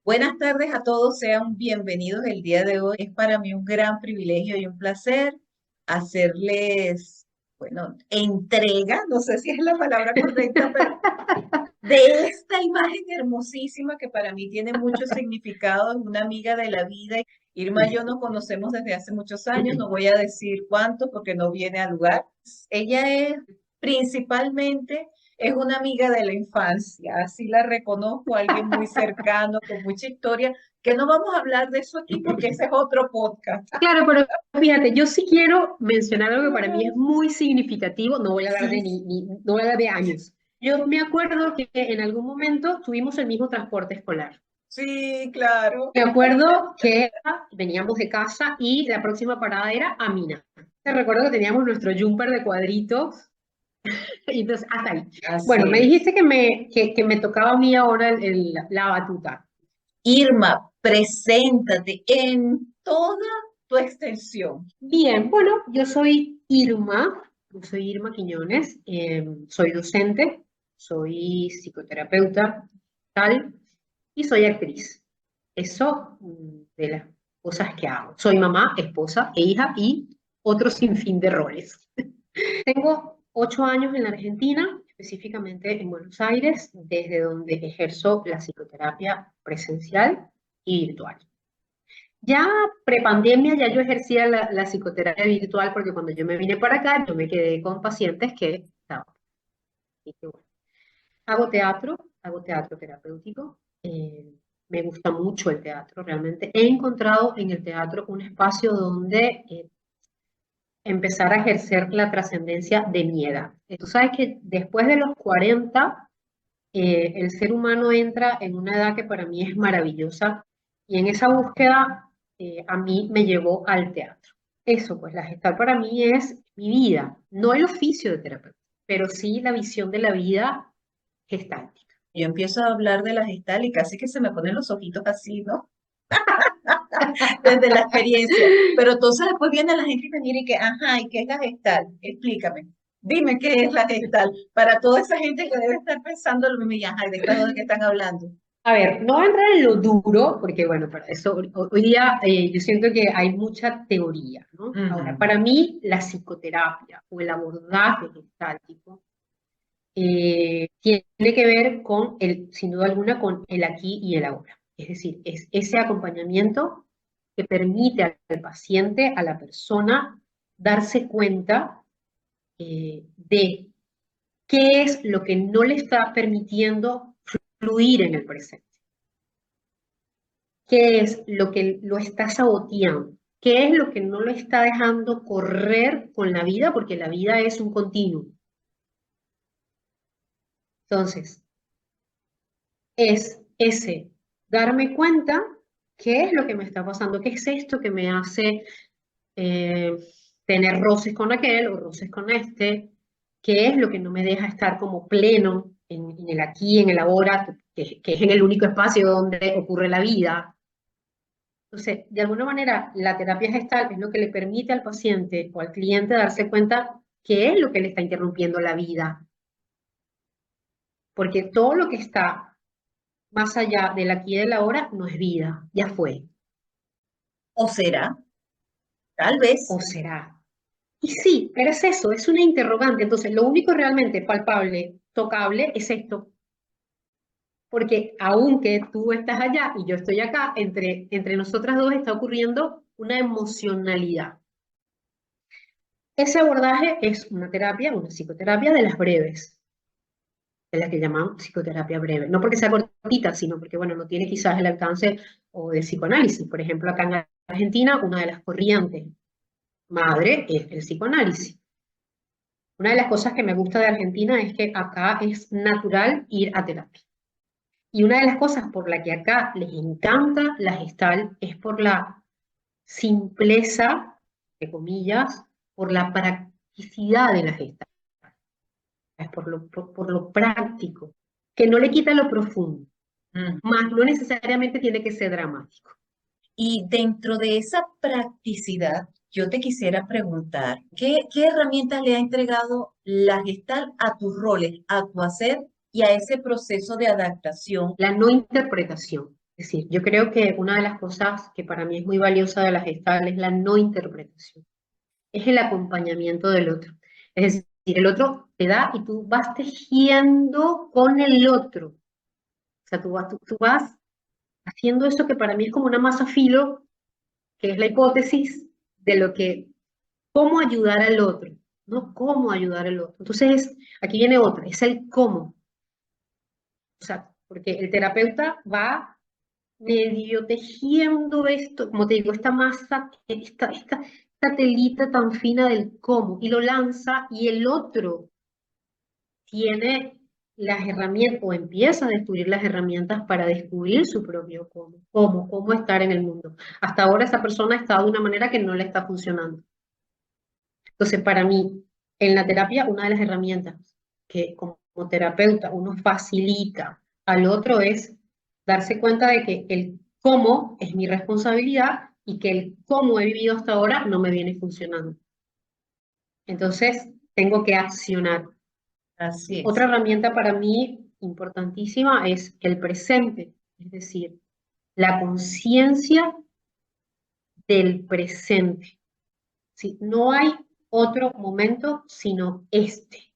Buenas tardes a todos, sean bienvenidos el día de hoy. Es para mí un gran privilegio y un placer hacerles, bueno, entrega, no sé si es la palabra correcta, pero de esta imagen hermosísima que para mí tiene mucho significado, es una amiga de la vida. Irma y yo nos conocemos desde hace muchos años, no voy a decir cuánto porque no viene al lugar. Ella es principalmente, es una amiga de la infancia, así la reconozco, alguien muy cercano, con mucha historia, que no vamos a hablar de eso aquí porque ese es otro podcast. Claro, pero fíjate, yo sí quiero mencionar algo que para mí es muy significativo, no voy a hablar Sí, no voy a hablar de años. Yo me acuerdo que en algún momento tuvimos el mismo transporte escolar. sí, claro. Me acuerdo que veníamos de casa y la próxima parada era Amina. Te recuerdo que teníamos nuestro jumper de cuadritos y entonces hasta ahí. Bueno, Así me es. dijiste que me tocaba a mí ahora la batuta. Irma, preséntate en toda tu extensión. Bien, bueno, yo soy Irma Quiñones, soy docente, soy psicoterapeuta, tal, y soy actriz. Eso de las cosas que hago. Soy mamá, esposa e hija y otro sinfín de roles. Tengo 8 años en la Argentina, específicamente en Buenos Aires, desde donde ejerzo la psicoterapia presencial y virtual. Ya prepandemia, ya yo ejercía la psicoterapia virtual porque cuando yo me vine para acá, yo me quedé con pacientes que estaban. Y que, bueno, hago teatro terapéutico. Me gusta mucho el teatro, realmente. He encontrado en el teatro un espacio donde empezar a ejercer la trascendencia de mi edad. Tú sabes que después de los 40, el ser humano entra en una edad que para mí es maravillosa y en esa búsqueda a mí me llevó al teatro. Eso, pues la gestal para mí es mi vida, no el oficio de terapeuta, pero sí la visión de la vida gestáltica. Yo empiezo a hablar de la gestal y casi que se me ponen los ojitos así, ¿no? Desde la experiencia. Pero entonces después viene la gente y me mira y que, ajá, ¿y qué es la gestal? Explícame. Dime qué es la gestal. Para toda esa gente que debe estar pensando lo mismo, y ajá, ¿de estas dos de qué están hablando? A ver, no voy a entrar en lo duro, porque bueno, para eso hoy día yo siento que hay mucha teoría, ¿no? Ahora, Ujú. para mí la psicoterapia o el abordaje gestáltico tiene que ver con sin duda alguna, con el aquí y el ahora. Es decir, es ese acompañamiento que permite al paciente, a la persona, darse cuenta de qué es lo que no le está permitiendo fluir en el presente, qué es lo que lo está saboteando, qué es lo que no lo está dejando correr con la vida, porque la vida es un continuo. Entonces, es ese darme cuenta qué es lo que me está pasando, qué es esto que me hace eh, tener roces con aquel o roces con este, qué es lo que no me deja estar como pleno en el aquí, en el ahora, que es en el único espacio donde ocurre la vida. Entonces, de alguna manera, la terapia gestal es lo que le permite al paciente o al cliente darse cuenta qué es lo que le está interrumpiendo la vida, porque todo lo que está más allá del aquí y del ahora no es vida, ya fue. ¿O será? Tal vez. ¿O será? Y sí, pero es eso, es una interrogante. Entonces, lo único realmente palpable, tocable, es esto. Porque aunque tú estás allá y yo estoy acá, entre nosotras dos está ocurriendo una emocionalidad. Ese abordaje es una terapia, una psicoterapia de las breves, de la que llaman psicoterapia breve. No porque sea cortita, sino porque, bueno, no tiene quizás el alcance o de psicoanálisis. Por ejemplo, acá en Argentina, una de las corrientes madre es el psicoanálisis. Una de las cosas que me gusta de Argentina es que acá es natural ir a terapia. Y una de las cosas por la que acá les encanta la gestal es por la simpleza, de comillas, por la practicidad de la gestal, es por lo práctico, que no le quita lo profundo, Ujú. más no necesariamente tiene que ser dramático. Y dentro de esa practicidad, yo te quisiera preguntar, ¿qué herramientas le ha entregado la gestal a tus roles, a tu hacer y a ese proceso de adaptación? La no interpretación. Es decir, yo creo que una de las cosas que para mí es muy valiosa de la Gestalt es la no interpretación, es el acompañamiento del otro. Es decir, el otro te da y tú vas tejiendo con el otro. O sea, tú vas haciendo eso que para mí es como una masa filo, que es la hipótesis de lo que, cómo ayudar al otro, no cómo ayudar al otro. Entonces, aquí viene otra, es el cómo. O sea, porque el terapeuta va medio tejiendo esto, como te digo, esta masa, esta telita tan fina del cómo, y lo lanza y el otro tiene las herramientas o empieza a descubrir las herramientas para descubrir su propio cómo estar en el mundo. Hasta ahora esa persona ha estado de una manera que no le está funcionando. Entonces, para mí, en la terapia, una de las herramientas que como terapeuta uno facilita al otro es darse cuenta de que el cómo es mi responsabilidad y que el cómo he vivido hasta ahora no me viene funcionando. Entonces, tengo que accionar. Así Otra es. herramienta para mí importantísima es el presente, es decir, la conciencia del presente. ¿Sí? No hay otro momento sino este.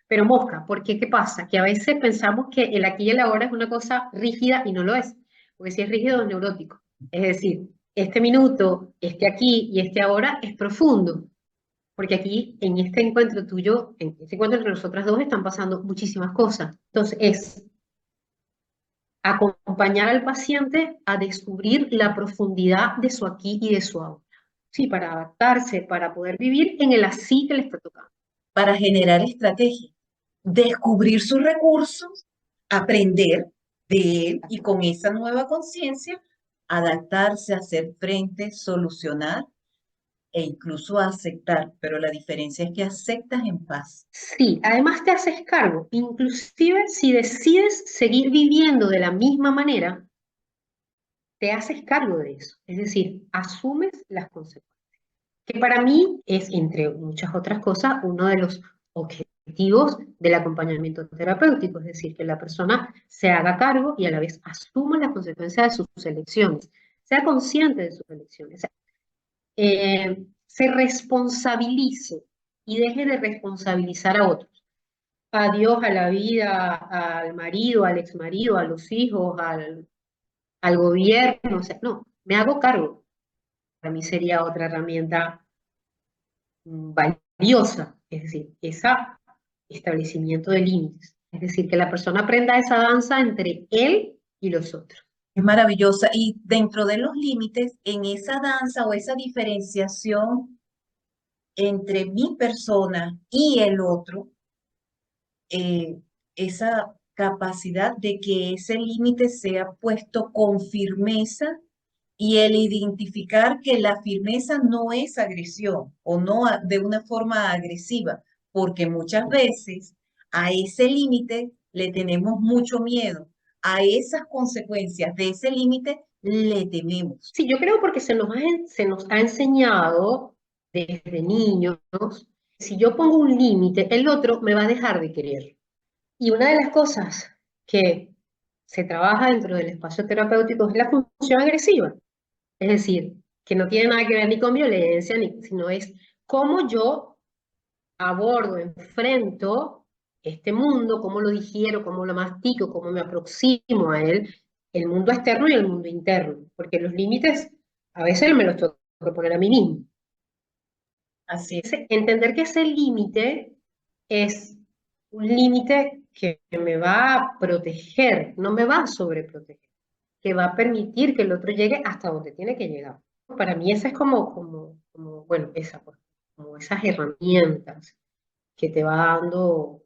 Pero mosca, porque ¿qué pasa? Que a veces pensamos que el aquí y el ahora es una cosa rígida y no lo es, porque si es rígido es neurótico. Es decir, este minuto, este aquí y este ahora es profundo, porque aquí en este encuentro tuyo, en este encuentro entre nosotras dos están pasando muchísimas cosas. Entonces es acompañar al paciente a descubrir la profundidad de su aquí y de su ahora. Sí, para adaptarse, para poder vivir en el así que le está tocando. Para generar estrategia, descubrir sus recursos, aprender de él y con esa nueva conciencia, adaptarse, hacer frente, solucionar e incluso aceptar, pero la diferencia es que aceptas en paz. Sí, además te haces cargo, inclusive si decides seguir viviendo de la misma manera, te haces cargo de eso, es decir, asumes las consecuencias, que para mí es, entre muchas otras cosas, uno de los objetivos del acompañamiento terapéutico, es decir, que la persona se haga cargo y a la vez asuma las consecuencias de sus elecciones, sea consciente de sus elecciones, se responsabilice y deje de responsabilizar a otros. A Dios, a la vida, al marido, al exmarido, a los hijos, al gobierno, o sea, no, me hago cargo. Para mí sería otra herramienta valiosa, es decir, ese establecimiento de límites. Es decir, que la persona aprenda esa danza entre él y los otros. Es maravillosa y dentro de los límites, en esa danza o esa diferenciación entre mi persona y el otro, eh, esa capacidad de que ese límite sea puesto con firmeza y el identificar que la firmeza no es agresión o no de una forma agresiva, porque muchas veces a ese límite le tenemos mucho miedo, a esas consecuencias de ese límite le tememos. Sí, yo creo porque se nos ha enseñado desde niños, si yo pongo un límite, el otro me va a dejar de querer. Y una de las cosas que se trabaja dentro del espacio terapéutico es la función agresiva. Es decir, que no tiene nada que ver ni con violencia, sino es cómo yo abordo, enfrento este mundo, cómo lo digiero, cómo lo mastico, cómo me aproximo a él, el mundo externo y el mundo interno. Porque los límites a veces me los tengo que poner a mí mismo. Así es. Entender que ese límite es un límite que me va a proteger, no me va a sobreproteger, que va a permitir que el otro llegue hasta donde tiene que llegar. Para mí esa es bueno, pues, como esas herramientas que te va dando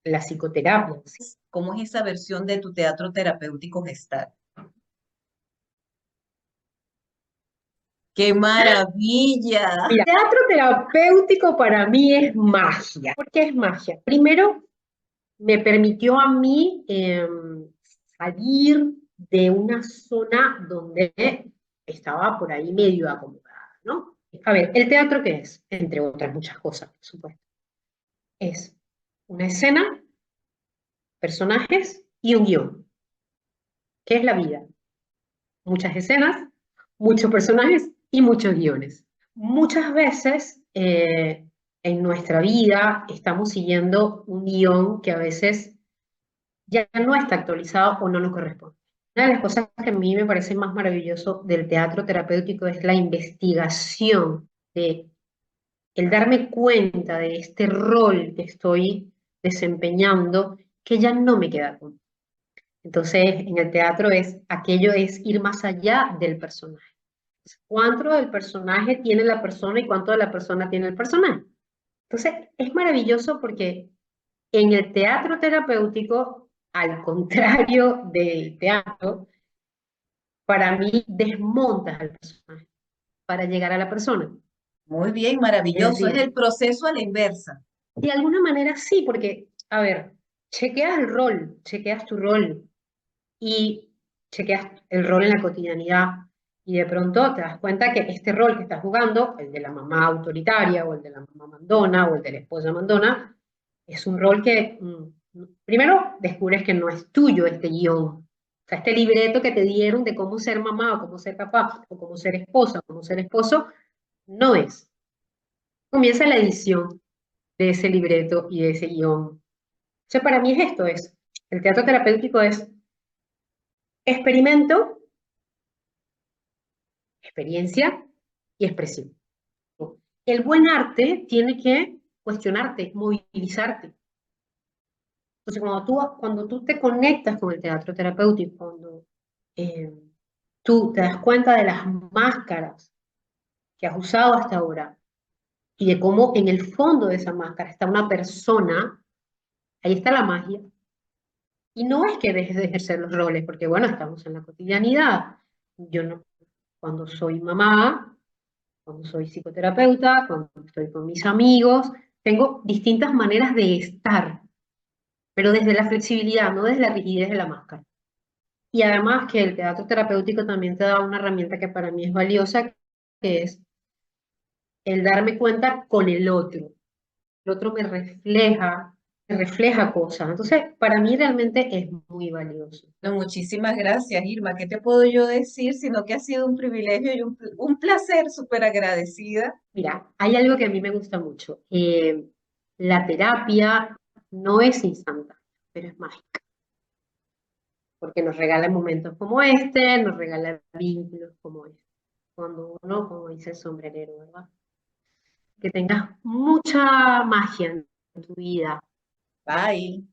la psicoterapia. ¿Sí? ¿Cómo es esa versión de tu teatro terapéutico gestal? ¡Qué maravilla! Mira, teatro terapéutico para mí es magia. ¿Por qué es magia? Primero, me permitió a mí salir de una zona donde estaba por ahí medio acomodada, ¿no? A ver, ¿el teatro qué es? Entre otras muchas cosas, por supuesto. Es una escena, personajes y un guión. ¿Qué es la vida? Muchas escenas, muchos personajes y muchos guiones. Muchas veces en nuestra vida estamos siguiendo un guión que a veces ya no está actualizado o no nos corresponde. Una de las cosas que a mí me parece más maravilloso del teatro terapéutico es la investigación, de el darme cuenta de este rol que estoy desempeñando que ya no me queda con. Entonces, en el teatro aquello es ir más allá del personaje. ¿Cuánto del personaje tiene la persona y cuánto de la persona tiene el personaje? Entonces, es maravilloso porque en el teatro terapéutico, al contrario del teatro, para mí desmontas al personaje para llegar a la persona. Muy bien, Es maravilloso. Es el decir, proceso a la inversa. de alguna manera sí, porque, a ver, chequeas el rol, chequeas tu rol y chequeas el rol en la cotidianidad y de pronto te das cuenta que este rol que estás jugando, el de la mamá autoritaria o el de la mamá mandona o el de la esposa mandona, es un rol que primero descubres que no es tuyo este guión. O sea, este libreto que te dieron de cómo ser mamá o cómo ser papá o cómo ser esposa o cómo ser esposo, no es. Comienza la edición de ese libreto y de ese guión. O sea, para mí es esto, el teatro terapéutico es experimento, experiencia y expresión. El buen arte tiene que cuestionarte, movilizarte. Entonces, cuando tú te conectas con el teatro terapéutico, cuando eh, tú te das cuenta de las máscaras que has usado hasta ahora y de cómo en el fondo de esa máscara está una persona, ahí está la magia. Y no es que dejes de ejercer los roles, porque bueno, estamos en la cotidianidad. Yo no, cuando soy mamá, cuando soy psicoterapeuta, cuando estoy con mis amigos, tengo distintas maneras de estar, pero desde la flexibilidad, no desde la rigidez de la máscara. Y además que el teatro terapéutico también te da una herramienta que para mí es valiosa, que es el darme cuenta con el otro. El otro me refleja cosas. Entonces, para mí realmente es muy valioso. No, muchísimas gracias, Irma. ¿Qué te puedo yo decir? Sino que ha sido un privilegio y un placer, súper agradecida. Mira, hay algo que a mí me gusta mucho. La terapia no es instantánea, pero es mágica, porque nos regala momentos como este, nos regala vínculos como este. Cuando uno, como dice el sombrerero, ¿verdad? Que tengas mucha magia en tu vida. Bye.